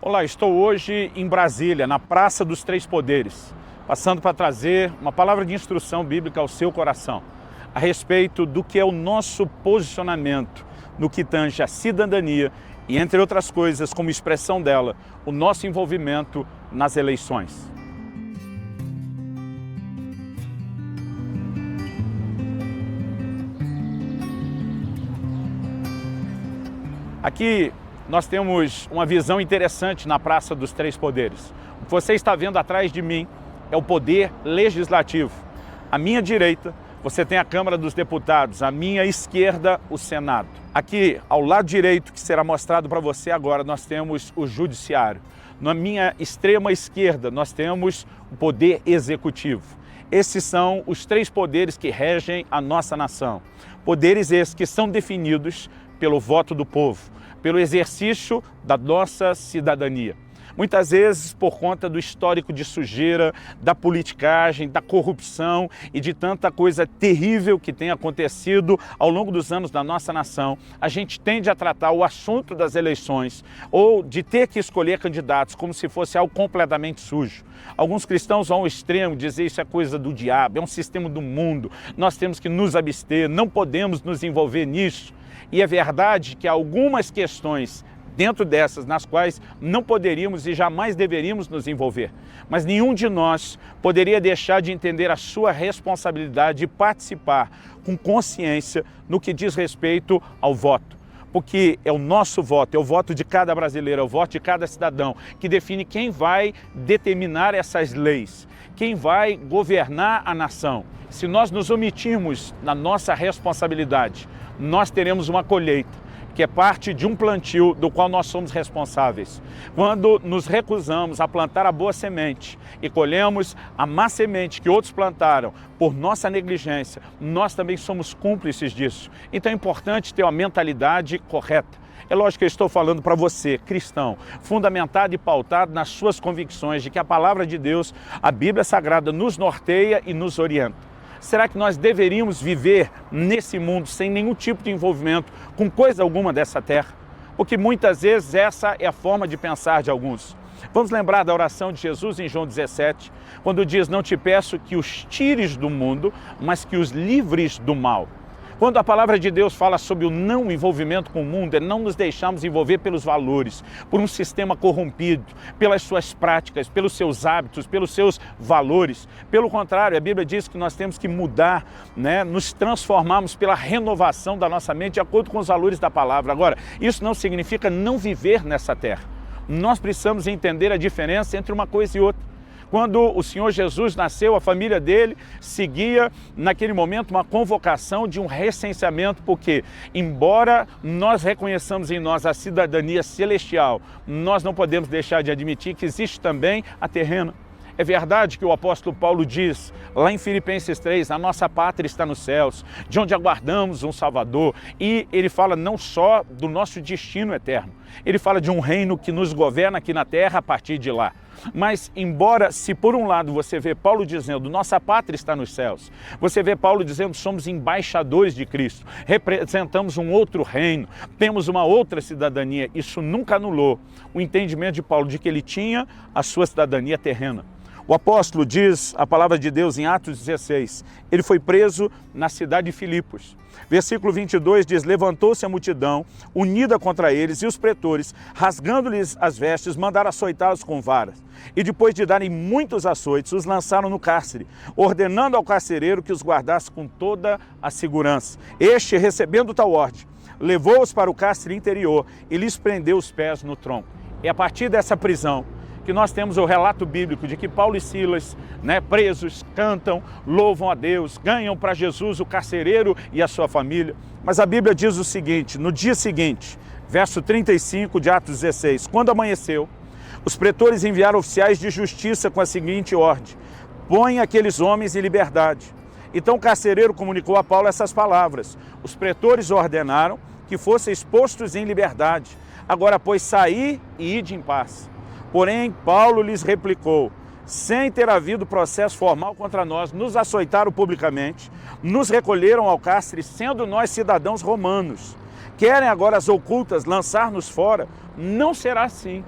Olá, estou hoje em Brasília, na Praça dos Três Poderes, passando para trazer uma palavra de instrução bíblica ao seu coração, a respeito do que é o nosso posicionamento no que tange a cidadania e, entre outras coisas, como expressão dela, o nosso envolvimento nas eleições. Aqui nós temos uma visão interessante na Praça dos Três Poderes. O que você está vendo atrás de mim é o poder legislativo. À minha direita, você tem a Câmara dos Deputados, à minha esquerda, o Senado. Aqui, ao lado direito, que será mostrado para você agora, nós temos o Judiciário. Na minha extrema esquerda, nós temos o Poder Executivo. Esses são os três poderes que regem a nossa nação. Poderes esses que são definidos pelo voto do povo, pelo exercício da nossa cidadania. Muitas vezes por conta do histórico de sujeira, da politicagem, da corrupção e de tanta coisa terrível que tem acontecido ao longo dos anos da nossa nação, a gente tende a tratar o assunto das eleições ou de ter que escolher candidatos como se fosse algo completamente sujo. Alguns cristãos vão ao extremo dizer isso é coisa do diabo, é um sistema do mundo, nós temos que nos abster, não podemos nos envolver nisso. E é verdade que há algumas questões dentro dessas, nas quais não poderíamos e jamais deveríamos nos envolver. Mas nenhum de nós poderia deixar de entender a sua responsabilidade de participar com consciência no que diz respeito ao voto. Porque é o nosso voto, é o voto de cada brasileiro, é o voto de cada cidadão que define quem vai determinar essas leis, quem vai governar a nação. Se nós nos omitirmos na nossa responsabilidade, nós teremos uma colheita, que é parte de um plantio do qual nós somos responsáveis. Quando nos recusamos a plantar a boa semente e colhemos a má semente que outros plantaram por nossa negligência, nós também somos cúmplices disso. Então é importante ter uma mentalidade correta. É lógico que eu estou falando para você, cristão, fundamentado e pautado nas suas convicções de que a palavra de Deus, a Bíblia Sagrada, nos norteia e nos orienta. Será que nós deveríamos viver nesse mundo sem nenhum tipo de envolvimento com coisa alguma dessa terra? Porque muitas vezes essa é a forma de pensar de alguns. Vamos lembrar da oração de Jesus em João 17, quando diz: não te peço que os tires do mundo, mas que os livres do mal. Quando a palavra de Deus fala sobre o não envolvimento com o mundo, é não nos deixarmos envolver pelos valores, por um sistema corrompido, pelas suas práticas, pelos seus hábitos, pelos seus valores. Pelo contrário, a Bíblia diz que nós temos que mudar, nos transformarmos pela renovação da nossa mente de acordo com os valores da palavra. Agora, isso não significa não viver nessa terra. Nós precisamos entender a diferença entre uma coisa e outra. Quando o Senhor Jesus nasceu, a família dele seguia, naquele momento, uma convocação de um recenseamento, porque, embora nós reconheçamos em nós a cidadania celestial, nós não podemos deixar de admitir que existe também a terrena. É verdade que o apóstolo Paulo diz, lá em Filipenses 3, a nossa pátria está nos céus, de onde aguardamos um Salvador. E ele fala não só do nosso destino eterno, ele fala de um reino que nos governa aqui na terra a partir de lá. Mas, embora, se por um lado você vê Paulo dizendo, nossa pátria está nos céus, você vê Paulo dizendo, somos embaixadores de Cristo, representamos um outro reino, temos uma outra cidadania, isso nunca anulou o entendimento de Paulo de que ele tinha a sua cidadania terrena. O apóstolo diz, a palavra de Deus em Atos 16, ele foi preso na cidade de Filipos. Versículo 22 diz, levantou-se a multidão, unida contra eles, e os pretores, rasgando-lhes as vestes, mandaram açoitá-los com varas. E depois de darem muitos açoites, os lançaram no cárcere, ordenando ao carcereiro que os guardasse com toda a segurança. Este, recebendo tal ordem, levou-os para o cárcere interior e lhes prendeu os pés no tronco. E a partir dessa prisão, que nós temos o relato bíblico de que Paulo e Silas, presos, cantam, louvam a Deus, ganham para Jesus o carcereiro e a sua família. Mas a Bíblia diz o seguinte, no dia seguinte, verso 35 de Atos 16, quando amanheceu, os pretores enviaram oficiais de justiça com a seguinte ordem, põem aqueles homens em liberdade. Então o carcereiro comunicou a Paulo essas palavras, os pretores ordenaram que fossem expostos em liberdade, agora pois saí e ide em paz. Porém, Paulo lhes replicou, sem ter havido processo formal contra nós, nos açoitaram publicamente, nos recolheram ao cárcere, sendo nós cidadãos romanos. Querem agora as ocultas lançar-nos fora? Não será assim.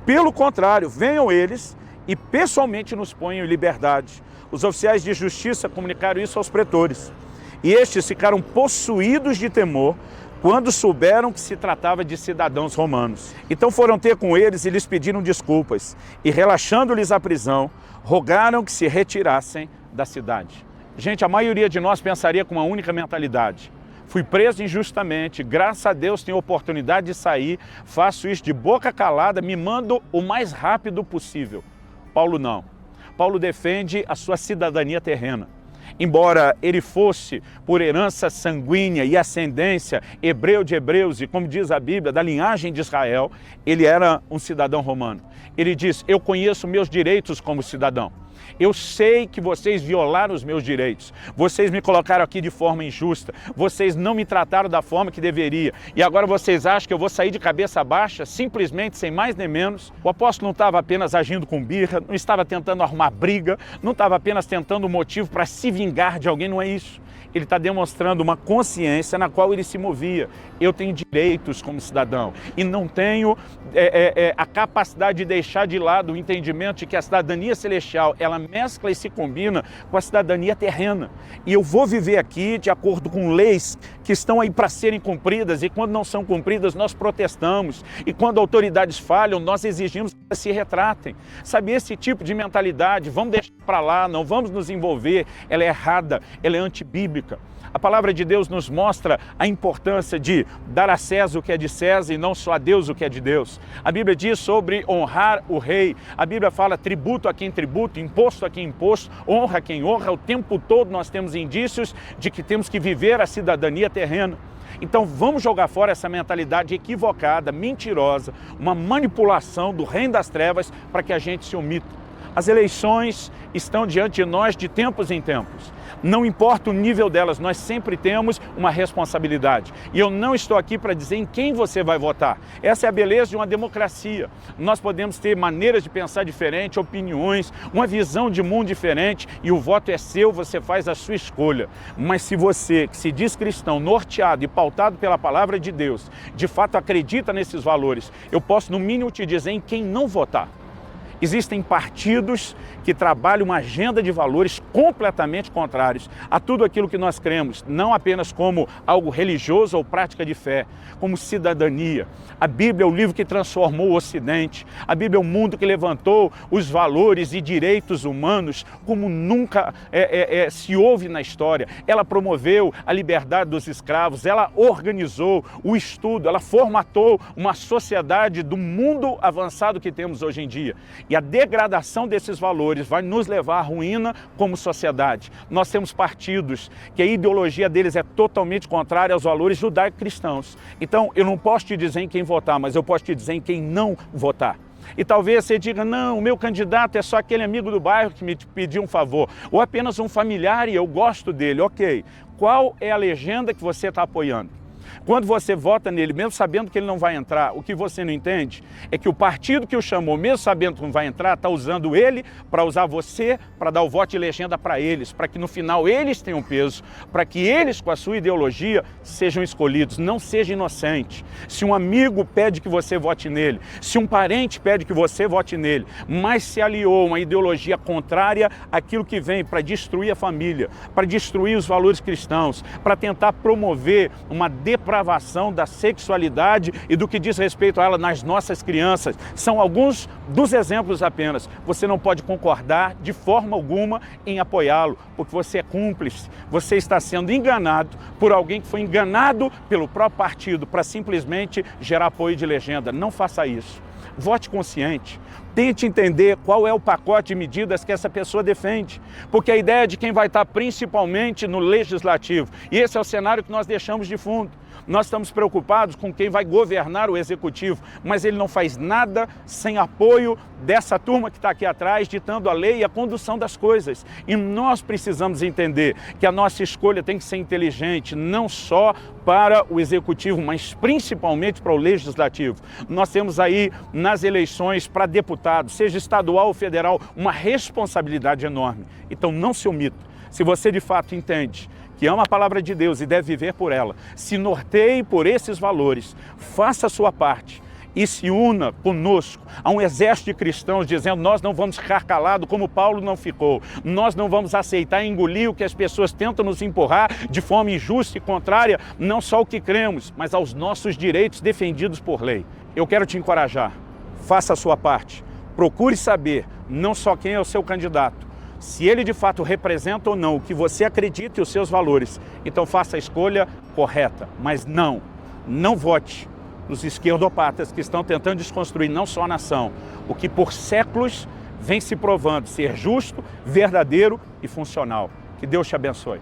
Pelo contrário, venham eles e pessoalmente nos ponham em liberdade. Os oficiais de justiça comunicaram isso aos pretores. E estes ficaram possuídos de temor quando souberam que se tratava de cidadãos romanos. Então foram ter com eles e lhes pediram desculpas. E relaxando-lhes a prisão, rogaram que se retirassem da cidade. Gente, a maioria de nós pensaria com uma única mentalidade. Fui preso injustamente, graças a Deus tenho oportunidade de sair, faço isso de boca calada, me mando o mais rápido possível. Paulo não. Paulo defende a sua cidadania terrena. Embora ele fosse, por herança sanguínea e ascendência, hebreu de hebreus e, como diz a Bíblia, da linhagem de Israel, ele era um cidadão romano. Ele diz, eu conheço meus direitos como cidadão. Eu sei que vocês violaram os meus direitos, vocês me colocaram aqui de forma injusta, vocês não me trataram da forma que deveria e agora vocês acham que eu vou sair de cabeça baixa, simplesmente sem mais nem menos. O apóstolo não estava apenas agindo com birra, não estava tentando arrumar briga, não estava apenas tentando um motivo para se vingar de alguém, não é isso. Ele está demonstrando uma consciência na qual ele se movia. Eu tenho direitos como cidadão e não tenho a capacidade de deixar de lado o entendimento de que a cidadania celestial, ela mescla e se combina com a cidadania terrena. E eu vou viver aqui de acordo com leis que estão aí para serem cumpridas e quando não são cumpridas nós protestamos e quando autoridades falham nós exigimos que elas se retratem. Sabe, esse tipo de mentalidade, vamos deixar para lá, não vamos nos envolver, ela é errada, ela é antibíblica. A palavra de Deus nos mostra a importância de dar a César o que é de César e não só a Deus o que é de Deus. A Bíblia diz sobre honrar o rei. A Bíblia fala tributo a quem tributo, imposto a quem imposto, honra a quem honra. O tempo todo nós temos indícios de que temos que viver a cidadania terrena. Então vamos jogar fora essa mentalidade equivocada, mentirosa, uma manipulação do reino das trevas para que a gente se omita. As eleições estão diante de nós de tempos em tempos. Não importa o nível delas, nós sempre temos uma responsabilidade. E eu não estou aqui para dizer em quem você vai votar. Essa é a beleza de uma democracia. Nós podemos ter maneiras de pensar diferentes, opiniões, uma visão de mundo diferente e o voto é seu, você faz a sua escolha. Mas se você, que se diz cristão, norteado e pautado pela palavra de Deus, de fato acredita nesses valores, eu posso no mínimo te dizer em quem não votar. Existem partidos que trabalham uma agenda de valores completamente contrários a tudo aquilo que nós cremos, não apenas como algo religioso ou prática de fé, como cidadania. A Bíblia é o livro que transformou o Ocidente, a Bíblia é o mundo que levantou os valores e direitos humanos como nunca se houve na história. Ela promoveu a liberdade dos escravos, ela organizou o estudo, ela formatou uma sociedade do mundo avançado que temos hoje em dia. E a degradação desses valores vai nos levar à ruína como sociedade. Nós temos partidos que a ideologia deles é totalmente contrária aos valores judaico-cristãos. Então, eu não posso te dizer em quem votar, mas eu posso te dizer em quem não votar. E talvez você diga, não, o meu candidato é só aquele amigo do bairro que me pediu um favor, ou apenas um familiar e eu gosto dele. Ok, qual é a legenda que você está apoiando? Quando você vota nele, mesmo sabendo que ele não vai entrar, o que você não entende é que o partido que o chamou, mesmo sabendo que não vai entrar, está usando ele para usar você, para dar o voto de legenda para eles, para que no final eles tenham peso, para que eles, com a sua ideologia, sejam escolhidos. Não seja inocente. Se um amigo pede que você vote nele, se um parente pede que você vote nele, mas se aliou a uma ideologia contrária àquilo que vem para destruir a família, para destruir os valores cristãos, para tentar promover uma depravação da sexualidade e do que diz respeito a ela nas nossas crianças. São alguns dos exemplos apenas. Você não pode concordar de forma alguma em apoiá-lo, porque você é cúmplice. Você está sendo enganado por alguém que foi enganado pelo próprio partido para simplesmente gerar apoio de legenda. Não faça isso. Vote consciente. Tente entender qual é o pacote de medidas que essa pessoa defende, porque a ideia de quem vai estar principalmente no legislativo, e esse é o cenário que nós deixamos de fundo. Nós estamos preocupados com quem vai governar o executivo, mas ele não faz nada sem apoio dessa turma que está aqui atrás, ditando a lei e a condução das coisas. E nós precisamos entender que a nossa escolha tem que ser inteligente, não só para o executivo, mas principalmente para o legislativo. Nós temos aí nas eleições para deputado, seja estadual ou federal, uma responsabilidade enorme. Então não se omita. Se você de fato entende que ama a palavra de Deus e deve viver por ela, se norteie por esses valores, faça a sua parte e se una conosco a um exército de cristãos dizendo: nós não vamos ficar calados como Paulo não ficou, nós não vamos aceitar e engolir o que as pessoas tentam nos empurrar de forma injusta e contrária, não só ao que cremos, mas aos nossos direitos defendidos por lei. Eu quero te encorajar, faça a sua parte, procure saber não só quem é o seu candidato, se ele de fato representa ou não o que você acredita e os seus valores, então faça a escolha correta, mas não vote nos esquerdopatas que estão tentando desconstruir não só a nação, o que por séculos vem se provando ser justo, verdadeiro e funcional. Que Deus te abençoe.